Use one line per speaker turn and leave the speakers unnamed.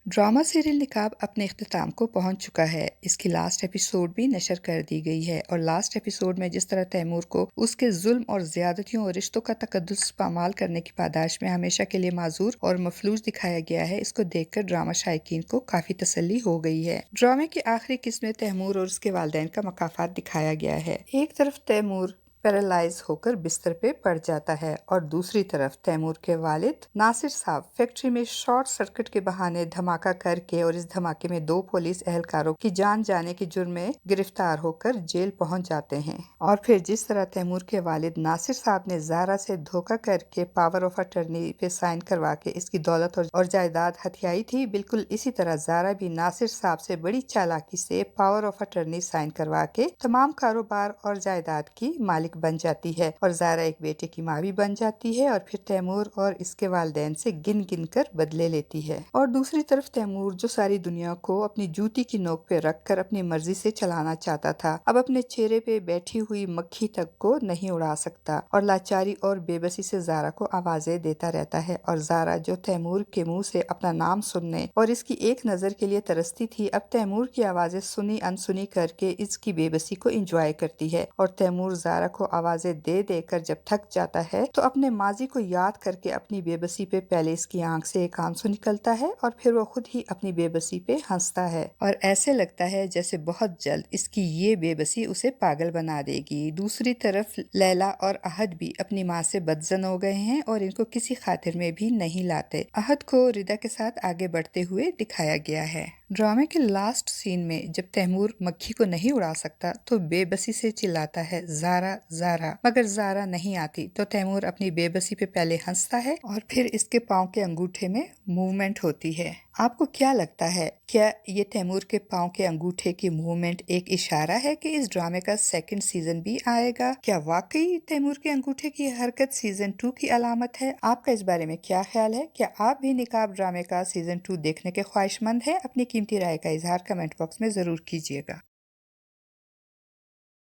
Drama serial निकाब अपने इख्तिताम को पहुंच चुका है। इसकी लास्ट एपिसोड भी नशर कर दी गई है और लास्ट एपिसोड में जिस तरह तैमूर को उसके जुल्म और ज्यादतियों और रिश्तों का तकद्दुस पामाल करने की पादाश में हमेशा के लिए माजूर और मफलूज दिखाया गया है, इसको देखकर ड्रामा शायकीन को काफी तसल्ली हो गई है। ड्रामे की आखिरी किस्म में तैमूर और उसके वालिदैन का मकाफात दिखाया गया है। एक तरफ तैमूर पैरालाइज होकर बिस्तर पे पड़ जाता है और दूसरी तरफ तैमूर के वालिद नासिर साहब फैक्ट्री में शॉर्ट सर्किट के बहाने धमाका करके और इस धमाके में 2 पुलिस एहलकारों की जान जाने के जुर्म में गिरफ्तार होकर जेल पहुंच जाते हैं। और फिर जिस तरह तैमूर के वालिद नासिर साहब ने ज़ारा से धोखा करके पावर ऑफ अटर्नी पे साइन करवा के इसकी दौलत और जायदाद हथियाई थी, बिल्कुल इसी तरह ज़ारा भी नासिर साहब से बड़ी चालाकी से पावर ऑफ अटर्नी साइन करवा के तमाम कारोबार और जायदाद की मालिक बन जाती है और ज़ारा एक बेटे की माँ भी बन जाती है और फिर तैमूर और इसके वालिदैन से गिन गिन कर बदले लेती है। और दूसरी तरफ तैमूर जो सारी दुनिया को अपनी जूती की नोक पे रखकर अपनी मर्जी से चलाना चाहता था, अब अपने चेहरे पे बैठी हुई मक्खी तक को नहीं उड़ा सकता और लाचारी और बेबसी से ज़ारा को आवाजें देता रहता है। और ज़ारा जो तैमूर के मुंह से अपना नाम सुनने और इसकी एक नजर के लिए तरसती थी, अब तैमूर की आवाजें सुनी अनसुनी करके इसकी बेबसी को एंजॉय करती है। और तैमूर ज़ारा को आवाजें दे देकर जब थक जाता है तो अपने माजी को याद करके अपनी बेबसी पे पहले इसकी आंख से एक आंसू निकलता है और फिर वो खुद ही अपनी बेबसी पे हंसता है और ऐसे लगता है जैसे बहुत जल्द इसकी ये बेबसी उसे पागल बना देगी। दूसरी तरफ लैला और अहद भी अपनी माँ से बदजन हो गए हैं और इनको किसी खातिर में भी नहीं लाते। अहद को रिदा के साथ आगे बढ़ते हुए दिखाया गया है। ड्रामे के लास्ट सीन में जब तैमूर मक्खी को नहीं उड़ा सकता तो बेबसी से चिल्लाता है ज़ारा ज़ारा, मगर ज़ारा नहीं आती तो तैमूर अपनी बेबसी पे पहले हंसता है और फिर इसके पाँव के अंगूठे में मूवमेंट होती है। आपको क्या लगता है, क्या ये तैमूर के पाँव के अंगूठे की मूवमेंट एक इशारा है कि इस ड्रामे का सेकंड सीजन भी आएगा? क्या वाकई तैमूर के अंगूठे की हरकत सीजन 2 की अलामत है? आपका इस बारे में क्या ख्याल है? क्या आप भी निकाब ड्रामे का सीजन 2 देखने के ख्वाहिशमंद हैं? अपनी कीमती राय का इजहार कमेंट बॉक्स में जरूर कीजिएगा।